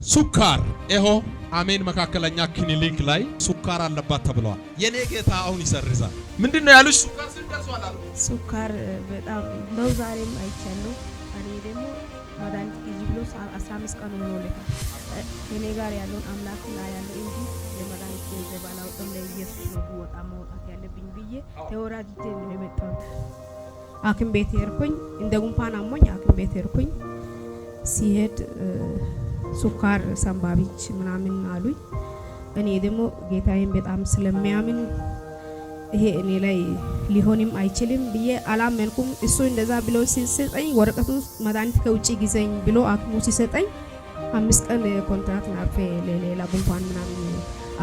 ሱካር ይሄ አሜን መካከለኛ ክሊኒክ ላይ ሱካር አለባት ተብሏል። የኔ ጌታ አሁን ይሰርዛል። ምንድነው ያሉሽ? ሱካር ሲደርሷል አሉ። ሱካር በጣም ነው ዛሬም አይቻለሁ። እኔ ደግሞ መድኃኒት ግዢ ብሎ 15 ቀን ሆኖለታል። እኔ ጋር ያለውን አምላክ ላይ ያለው እንጂ የመድኃኒት ገንዘብ አላውቅም። ለኢየሱስ ነው ወጣ ማውጣት ያለብኝ ብዬ ተወራጅቼ ነው የመጣሁት። ሐኪም ቤት ሄድኩኝ። እንደ ጉንፋን አሞኝ ሐኪም ቤት ሄድኩኝ። ሲሄድ ሱካር ሰንባቢች ምናምን አሉኝ። እኔ ደግሞ ጌታዬን በጣም ስለሚያምን ይሄ እኔ ላይ ሊሆንም አይችልም ብዬ አላመንኩም። እሱ እንደዛ ብሎ ሲሰጠኝ ወረቀቱ መድኃኒት ከውጪ ግዘኝ ብሎ አክሙ ሲሰጠኝ 5 ቀን ኮንትራት ናርፌ ለሌላ ጉንፋን ምናምን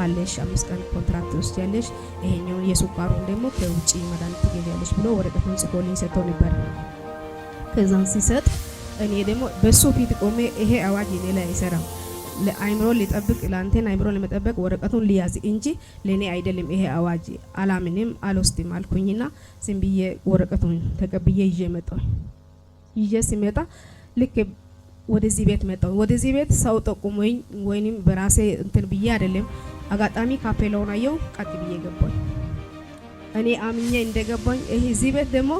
አለሽ 5 ቀን ኮንትራት ወስጃለሽ፣ ይሄኛው የሱካሩን ደግሞ ከውጪ መድኃኒት ትገዣለሽ ብሎ ወረቀቱን ጽፎልኝ ሰጥቶ ነበር። ከዛን ሲሰጥ እኔ ደግሞ በሱ ፊት ቆሜ ይሄ አዋጅ እኔ ላይ አይሰራም፣ ለአይምሮ ሊጠብቅ ለአንተን አይምሮ ለመጠበቅ ወረቀቱን ሊያዝ እንጂ ለኔ አይደለም፣ ይሄ አዋጅ አላምንም አልወስድም አልኩኝና ዝም ብዬ ወረቀቱን ተቀብዬ ይዤ መጣሁ። ይዤ ሲመጣ ልክ ወደዚህ ቤት መጣሁ። ወደዚህ ቤት ሰው ጠቁሞኝ ወይንም በራሴ እንትን ብዬ አይደለም፣ አጋጣሚ ካፔላውን አየሁ፣ ቀጥ ብዬ ገባሁ። እኔ አምኜ እንደገባኝ ይሄ እዚህ ቤት ደግሞ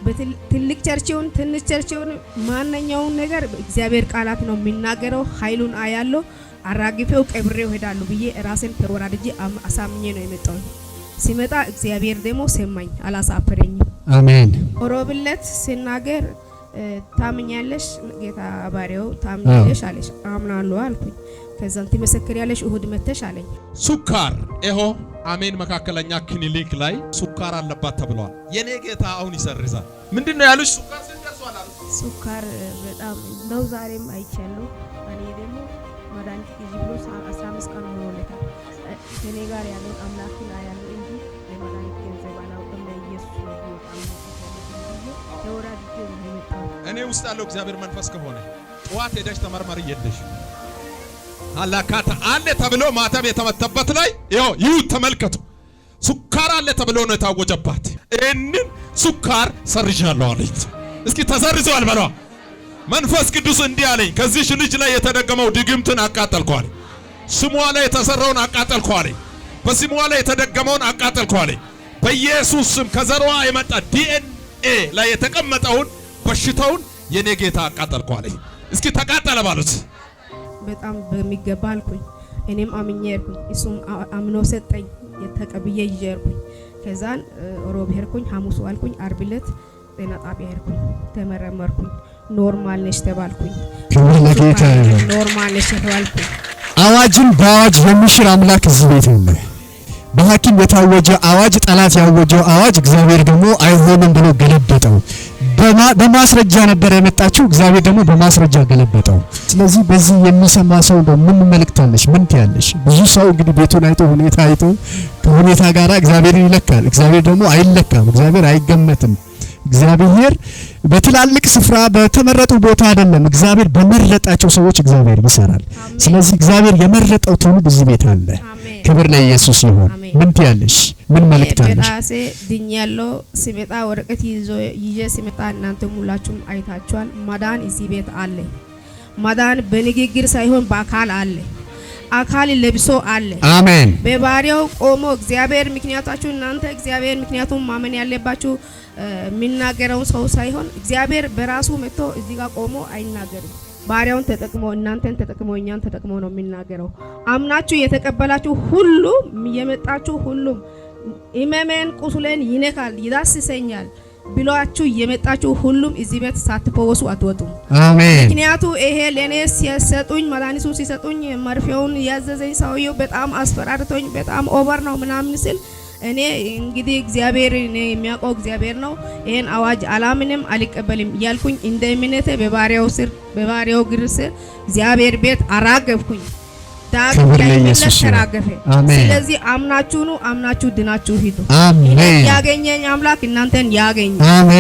በትልቅ ቸርችውን ትንሽ ቸርችውን ማንኛውን ነገር እግዚአብሔር ቃላት ነው የሚናገረው። ኃይሉን አያለው አራግፈው ቀብሬው ሄዳለሁ ብዬ ራሴን ተወራድጄ አሳምኜ ነው የመጣው። ሲመጣ እግዚአብሔር ደግሞ ሰማኝ፣ አላሳፈረኝም። አሜን። ሮብለት ሲናገር ታምኛለሽ ጌታ ባሪያው ታምኛለሽ አለሽ። አምናለሁ አልኩኝ። ከዛን ትመሰክሪያለሽ እሁድ መተሽ አለኝ። ሱካር ይሄ አሜን መካከለኛ ክሊኒክ ላይ ሱካር አለባት ተብሏል። የኔ ጌታ አሁን ይሰርዛል። ምንድነው ያሉሽ? ሱካር ሲደርሷል አሉ። ሱካር በጣም ነው ዛሬም አይቻለሁ። እኔ ደግሞ መድኃኒት ግዢ ብሎ 15 ቀን ሆኖለታል። እኔ ጋር ያለውን አምላክ ላይ ያለው እንጂ የመድኃኒት ገንዘብ አላውቅም። ለኢየሱስ ነው ወጣ ተወራጅቼ ነው የመጣሁት። እኔ ውስጥ ያለው እግዚአብሔር መንፈስ ከሆነ ጠዋት ሄደሽ ተመርመሪ የለሽ አላካታ አለ ተብሎ ማተብ የተመተበት ላይ ይኸው ተመልከቱ። ሱካር አለ ተብሎ ነው የታወጀባት። እንን ሱካር ሰርዣለሁ አለኝ። እስኪ ተሰርዟል በሏ። መንፈስ ቅዱስ እንዲህ አለኝ፣ ከዚህ ልጅ ላይ የተደገመው ድግምትን አቃጠልኩ አለኝ። ስሟ ላይ የተሰራውን አቃጠልኩ አለኝ። በስሟ ላይ የተደገመውን አቃጠልኩ አለኝ። በኢየሱስ ስም ከዘሯ የመጣ ዲኤንኤ ላይ የተቀመጠውን በሽታውን የኔ ጌታ አቃጠልኩ አለኝ። እስኪ ተቃጠለ ባሉት በጣም በሚገባ አልኩኝ። እኔም አምኜ ሄድኩኝ። እሱም አምኖ ሰጠኝ። የተቀብዬ ይዤ ሄድኩኝ። ከዛን ሮብ ሄድኩኝ፣ ሐሙስ ዋልኩኝ፣ ዓርብ ዕለት ጤና ጣቢያ ሄድኩኝ፣ ተመረመርኩኝ። ኖርማል ነሽ ተባልኩኝ። ለጌታ ኖርማል ነሽ ተባልኩኝ። አዋጅን በአዋጅ የሚሽር አምላክ እዚህ ቤት አለ። በሐኪም የታወጀ አዋጅ፣ ጠላት ያወጀው አዋጅ እግዚአብሔር ደግሞ አይሆንም ብሎ ገለበጠው። በማስረጃ ነበር የመጣችው፣ እግዚአብሔር ደግሞ በማስረጃ ገለበጠው። ስለዚህ በዚህ የሚሰማ ሰው ነው ምን መልእክታለሽ? ምን ትያለሽ? ብዙ ሰው እንግዲህ ቤቱን አይቶ ሁኔታ አይቶ ከሁኔታ ጋራ እግዚአብሔርን ይለካል። እግዚአብሔር ደግሞ አይለካም፣ እግዚአብሔር አይገመትም። እግዚአብሔር በትላልቅ ስፍራ በተመረጡ ቦታ አይደለም፣ እግዚአብሔር በመረጣቸው ሰዎች እግዚአብሔር ይሰራል። ስለዚህ እግዚአብሔር የመረጠው ትውልድ እዚህ ቤት አለ። ክብር ለኢየሱስ ይሁን። ምን ትያለሽ? ምን መልእክት አለሽ? በራሴ ድኛለሁ። ሲመጣ ወረቀት ይዤ ሲመጣ እናንተ ሁላችሁም አይታችኋል። ማዳን እዚህ ቤት አለ። ማዳን በንግግር ሳይሆን በአካል አለ። አካል ለብሶ አለ። አሜን። በባሪያው ቆሞ እግዚአብሔር ምክንያታችሁ እናንተ እግዚአብሔር ምክንያቱም ማመን ያለባችሁ የሚናገረው ሰው ሳይሆን እግዚአብሔር በራሱ መጥቶ እዚህ ጋር ቆሞ አይናገርም። ባሪያውን ተጠቅሞ እናንተን ተጠቅሞ እኛን ተጠቅሞ ነው የሚናገረው። አምናችሁ የተቀበላችሁ ሁሉ የመጣችሁ ሁሉም ኢመመን ቁስለን ይነካል ይዳስሰኛል ብሏችሁ የመጣችሁ ሁሉም እዚህ ቤት ሳትፈወሱ አትወጡም። አሜን። ምክንያቱ ይሄ ለኔ ሲሰጡኝ መድኃኒቱ ሲሰጡኝ መርፌውን ያዘዘኝ ሰውየው በጣም አስፈራርቶኝ በጣም ኦቨር ነው ምናምን ስል እኔ እንግዲህ እግዚአብሔር የሚያውቀው እግዚአብሔር ነው። ይሄን አዋጅ አላምንም አልቀበልም ያልኩኝ እንደ እምነቴ በባሪያው ግር ስር እግዚአብሔር ቤት አራገፍኩኝ። ዳግም ለኢየሱስ ተራገፈ። ስለዚህ አምናችሁ ድናችሁ ሂዱ። አሜን። ያገኘኝ አምላክ እናንተን ያገኝ። አሜን።